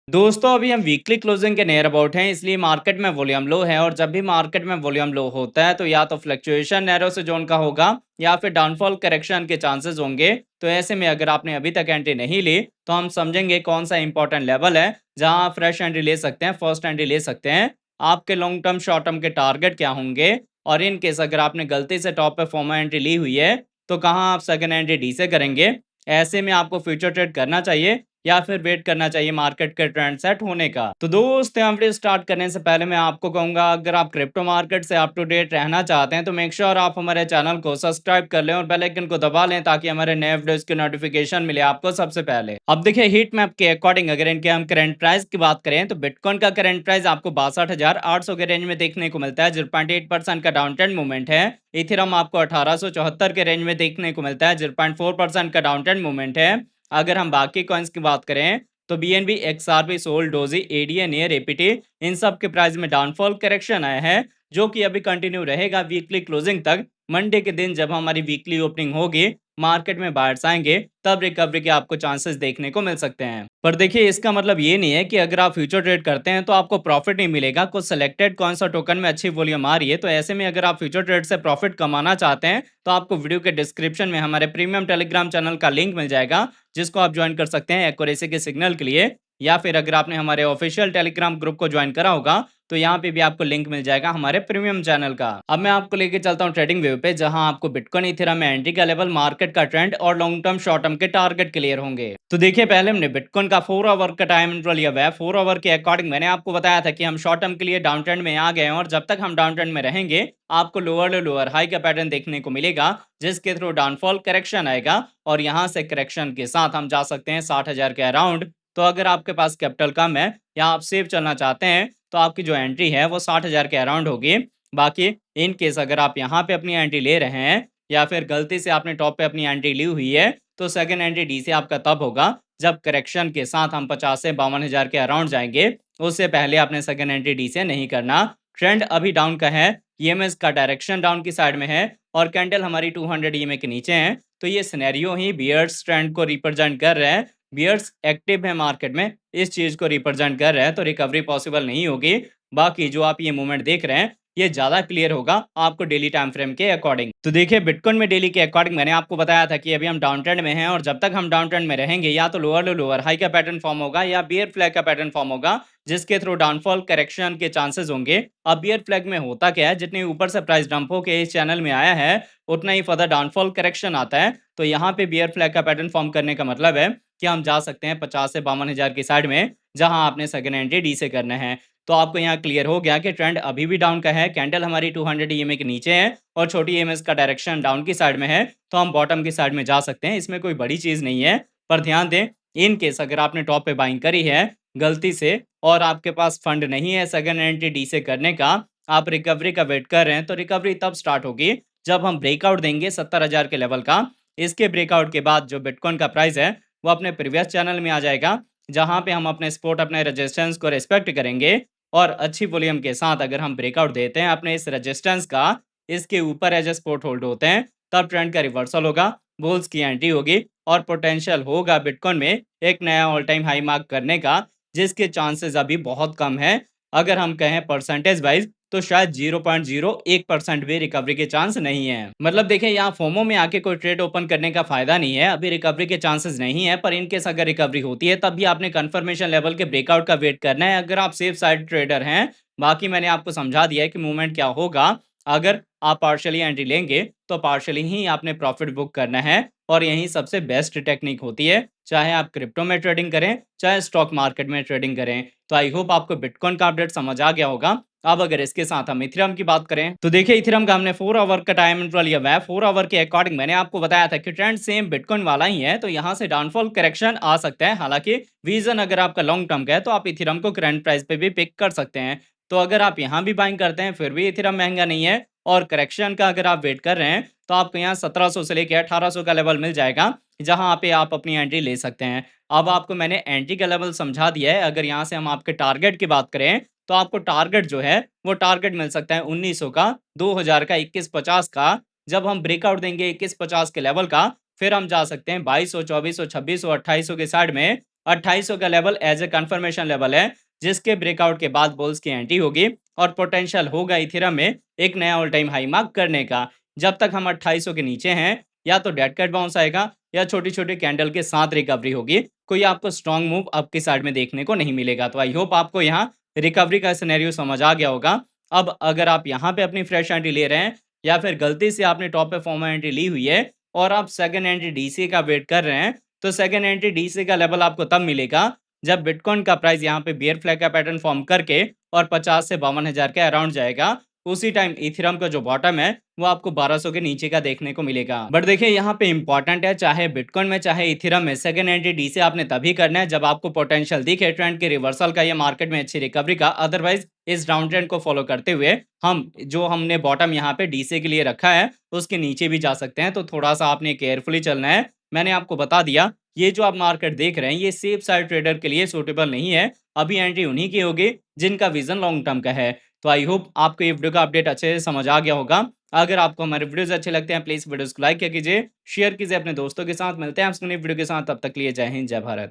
दोस्तों अभी हम वीकली क्लोजिंग के नियर अबाउट हैं, इसलिए मार्केट में वॉल्यूम लो है। और जब भी मार्केट में वॉल्यूम लो होता है तो या तो फ्लक्चुएशन नैरो से जोन का होगा या फिर डाउनफॉल करेक्शन के चांसेस होंगे। तो ऐसे में अगर आपने अभी तक एंट्री नहीं ली तो हम समझेंगे कौन सा इंपॉर्टेंट लेवल है जहां आप फ्रेश एंट्री ले सकते हैं, फर्स्ट एंट्री ले सकते हैं। आपके लॉन्ग टर्म शॉर्ट टर्म के टारगेट क्या होंगे, और इन केस अगर आपने गलती से टॉप पे फॉर्मा एंट्री ली हुई है तो कहाँ आप सेकंड एंट्री डी से करेंगे। ऐसे में आपको फ्यूचर ट्रेड करना चाहिए या फिर वेट करना चाहिए मार्केट के ट्रेंड सेट होने का। तो दोस्त यहाँ वीडियो स्टार्ट करने से पहले मैं आपको कहूंगा, अगर आप क्रिप्टो मार्केट से अप टू डेट रहना चाहते हैं तो मेक श्योर आप हमारे चैनल को सब्सक्राइब कर लें और बेल आइकन को दबा लें ताकि हमारे नए वीडियोस की नोटिफिकेशन मिले आपको सबसे पहले। अब देखिए हीट मैप के अकॉर्डिंग अगर इनके हम करंट प्राइस की बात करें तो बिटकॉइन का करंट प्राइस आपको 62,800 के रेंज में देखने को मिलता है, 0.8% का डाउन ट्रेंड मूवमेंट है। इथेरियम आपको 1874 के रेंज में देखने को मिलता है, 0.4% का डाउन ट्रेंड मूवमेंट है। अगर हम बाकी कॉइन्स की बात करें तो BNB, XRP, SOL, DOGE, ADA, NEAR, APT, इन सब के प्राइस में डाउनफॉल करेक्शन आया है जो कि अभी कंटिन्यू रहेगा वीकली क्लोजिंग तक। मंडे के दिन जब हमारी वीकली ओपनिंग होगी, मार्केट में बायर्स आएंगे, तब रिकवरी के आपको चांसेस देखने को मिल सकते हैं। पर देखिए इसका मतलब ये नहीं है कि अगर आप फ्यूचर ट्रेड करते हैं तो आपको प्रॉफिट नहीं मिलेगा। कुछ सिलेक्टेड कौन सा टोकन में अच्छी वॉल्यूम आ रही है, तो ऐसे में अगर आप फ्यूचर ट्रेड से प्रॉफिट कमाना चाहते हैं तो आपको वीडियो के डिस्क्रिप्शन में हमारे प्रीमियम टेलीग्राम चैनल का लिंक मिल जाएगा, जिसको आप ज्वाइन कर सकते हैं एक्यूरेसी के सिग्नल के लिए। या फिर अगर आपने हमारे ऑफिशियल टेलीग्राम ग्रुप को ज्वाइन करा होगा तो यहाँ पे भी आपको लिंक मिल जाएगा हमारे प्रीमियम चैनल का। अब मैं आपको लेके चलता हूँ ट्रेडिंग व्यू पे, जहां आपको बिटकॉइन, इथेरियम में एंट्री का लेवल, मार्केट का ट्रेंड और लॉन्ग टर्म शॉर्ट टर्म के टारगेट क्लियर होंगे। तो देखिए पहले हमने बिटकॉइन का 4 आवर का टाइम इंटरवल लिया हुआ है। 4 आवर के अकॉर्डिंग मैंने आपको बताया था कि हम शॉर्ट टर्म के लिए डाउन ट्रेंड में आ गए हैं, और जब तक हम डाउन ट्रेंड में रहेंगे आपको लोअर लोअर हाई का पैटर्न देखने को मिलेगा, जिसके थ्रू डाउनफॉल करेक्शन आएगा। और यहाँ से करेक्शन के साथ हम जा सकते हैं 60,000 के अराउंड। तो अगर आपके पास कैपिटल कम है या आप सेफ चलना चाहते हैं तो आपकी जो एंट्री है वो 60,000 के अराउंड होगी। बाकी इन केस अगर आप यहाँ पे अपनी एंट्री ले रहे हैं या फिर गलती से आपने टॉप पे अपनी एंट्री ली हुई है तो सेकंड एंट्री डी से आपका तब होगा जब करेक्शन के साथ हम 50 से 52,000 के अराउंड जाएंगे। उससे पहले आपने सेकंड एंट्री डी से नहीं करना। ट्रेंड अभी डाउन का है, ईएमएस का डायरेक्शन डाउन की साइड में है और कैंडल हमारी 200 ईएमए के नीचे है। तो ये सिनेरियो ही बियर्स ट्रेंड को रिप्रेजेंट कर रहा है। बियर्स एक्टिव है मार्केट में, इस चीज को रिप्रेजेंट कर रहा है, तो रिकवरी पॉसिबल नहीं होगी। बाकी जो आप ये मूवमेंट देख रहे हैं ये ज्यादा क्लियर होगा आपको डेली टाइम फ्रेम के अकॉर्डिंग। तो देखिए बिटकॉइन में डेली के अकॉर्डिंग मैंने आपको बताया था कि अभी हम डाउन ट्रेंड में हैं, और जब तक हम डाउन ट्रेंड में रहेंगे या तो लोअर लोअर हाई का पैटर्न फॉर्म होगा या बियर फ्लैग का पैटर्न फॉर्म होगा, जिसके थ्रू डाउनफॉल करेक्शन के चांसेस होंगे। अब बियर फ्लैग में होता क्या है, जितनी ऊपर से प्राइस डंप होके इस चैनल में आया है उतना ही फर्दर डाउनफॉल करेक्शन आता है। तो यहाँ पे बियर फ्लैग का पैटर्न फॉर्म करने का मतलब है कि हम जा सकते हैं 50 से 52,000 की साइड में, जहां आपने सेकंड एंट्री डी से करना है। तो आपको यहाँ क्लियर हो गया कि ट्रेंड अभी भी डाउन का है, कैंडल हमारी 200 ईएमए के नीचे है और छोटी ईएमएस का डायरेक्शन डाउन की साइड में है, तो हम बॉटम की साइड में जा सकते हैं। इसमें कोई बड़ी चीज नहीं है। पर ध्यान दें, इन केस अगर आपने टॉप पे बाइंग करी है गलती से और आपके पास फंड नहीं है सेकंड एंट्री डी से करने का, आप रिकवरी का वेट कर रहे हैं, तो रिकवरी तब स्टार्ट होगी जब हम ब्रेकआउट देंगे 70,000 के लेवल का। इसके ब्रेकआउट के बाद जो बिटकॉइन का प्राइस है वो अपने प्रीवियस चैनल में आ जाएगा, जहां पे हम अपने सपोर्ट, अपने रेजिस्टेंस को रिस्पेक्ट करेंगे। और अच्छी वॉल्यूम के साथ अगर हम ब्रेकआउट देते हैं अपने इस रेजिस्टेंस का, इसके ऊपर एज ए सपोर्ट होल्ड होते हैं, तब ट्रेंड का रिवर्सल होगा, बुल्स की एंट्री होगी और पोटेंशियल होगा बिटकॉइन में एक नया ऑल टाइम हाई मार्क करने का, जिसके चांसेस अभी बहुत कम है। अगर हम कहें परसेंटेज वाइज तो शायद 0.01% भी रिकवरी के चांस नहीं है। मतलब देखिए यहाँ फोमो में आके कोई ट्रेड ओपन करने का फायदा नहीं है, अभी रिकवरी के चांसेस नहीं है। पर इनकेस अगर रिकवरी होती है तब भी आपने कंफर्मेशन लेवल के ब्रेकआउट का वेट करना है, अगर आप सेफ साइड ट्रेडर हैं। बाकी मैंने आपको समझा दिया है कि मूवमेंट क्या होगा। अगर आप पार्शियली एंट्री लेंगे तो पार्शियली ही आपने प्रॉफिट बुक करना है, और यही सबसे बेस्ट टेक्निक होती है, चाहे आप क्रिप्टो में ट्रेडिंग करें चाहे स्टॉक मार्केट में ट्रेडिंग करें। तो आई होप आपको बिटकॉइन का अपडेट समझ आ गया होगा। अब अगर इसके साथ हम इथेरियम की बात करें तो देखिए इथेरियम का हमने 4 आवर का टाइम इंटरवल लिया हुआ है। 4 आवर के अकॉर्डिंग मैंने आपको बताया था कि ट्रेंड सेम बिटकॉइन वाला ही है, तो यहाँ से डाउनफॉल करेक्शन आ सकता है। हालांकि विजन अगर आपका लॉन्ग टर्म का है तो आप इथेरियम को करंट प्राइस पे भी पिक कर सकते हैं। तो अगर आप यहाँ भी बाइंग करते हैं फिर भी इथेरियम महंगा नहीं है, और करेक्शन का अगर आप वेट कर रहे हैं तो आपको यहाँ 1700 से लेकर 1800 का लेवल मिल जाएगा, जहां पे आप अपनी एंट्री ले सकते हैं। अब आपको मैंने एंट्री का लेवल समझा दिया है। अगर यहाँ से हम आपके टारगेट की बात करें तो आपको टारगेट जो है वो टारगेट मिल सकता है 1900 का, 2000 का, 2150 का। जब हम ब्रेकआउट देंगे 2150 के लेवल का, फिर हम जा सकते हैं 2200, 2400, 2600, 2800 के साइड में, 2800 का level as a confirmation level है, जिसके ब्रेकआउट के बाद बुल्स की एंट्री होगी और पोटेंशियल होगा इथेरियम में एक नया ऑल टाइम हाई मार्क करने का। जब तक हम 2800 के नीचे हैं, या तो डेड कैट बाउंस आएगा या छोटी छोटी कैंडल के साथ रिकवरी होगी। कोई आपको स्ट्रॉन्ग मूव अप की साइड में देखने को नहीं मिलेगा। तो आई होप आपको यहाँ रिकवरी का सिनेरियो समझ आ गया होगा। अब अगर आप यहाँ पे अपनी फ्रेश एंट्री ले रहे हैं, या फिर गलती से आपने टॉप पे फॉर्मर एंट्री ली हुई है और आप सेकंड एंट्री डीसी का वेट कर रहे हैं, तो सेकंड एंट्री डीसी का लेवल आपको तब मिलेगा जब बिटकॉइन का प्राइस यहाँ पे बियर फ्लैग का पैटर्न फॉर्म करके और 50 से 52,000 के अराउंड जाएगा। उसी टाइम इथेरियम का जो बॉटम है वो आपको 1200 के नीचे का देखने को मिलेगा। बट देखिए यहाँ पे इंपॉर्टेंट है, चाहे बिटकॉइन में चाहे इथेरियम में सेकंड एंट्री डी से आपने तभी करना है जब आपको पोटेंशियल दिखे ट्रेंड के रिवर्सल का या मार्केट में अच्छी रिकवरी का। अदरवाइज इस डाउन ट्रेंड को फॉलो करते हुए हम जो हमने बॉटम यहाँ पे डीसी के लिए रखा है उसके नीचे भी जा सकते हैं। तो थोड़ा सा आपने केयरफुली चलना है। मैंने आपको बता दिया, ये जो आप मार्केट देख रहे हैं ये सेफ साइड ट्रेडर के लिए सूटेबल नहीं है। अभी एंट्री उन्हीं की होगी जिनका विजन लॉन्ग टर्म का है। तो आई होप आपको ये वीडियो का अपडेट अच्छे से समझ आ गया होगा। अगर आपको हमारे वीडियोस अच्छे लगते हैं प्लीज वीडियोस को लाइक किया कीजिए, शेयर कीजिए अपने दोस्तों के साथ। मिलते हैं आपसे नई वीडियो के साथ, तब तक के लिए जय हिंद जय भारत।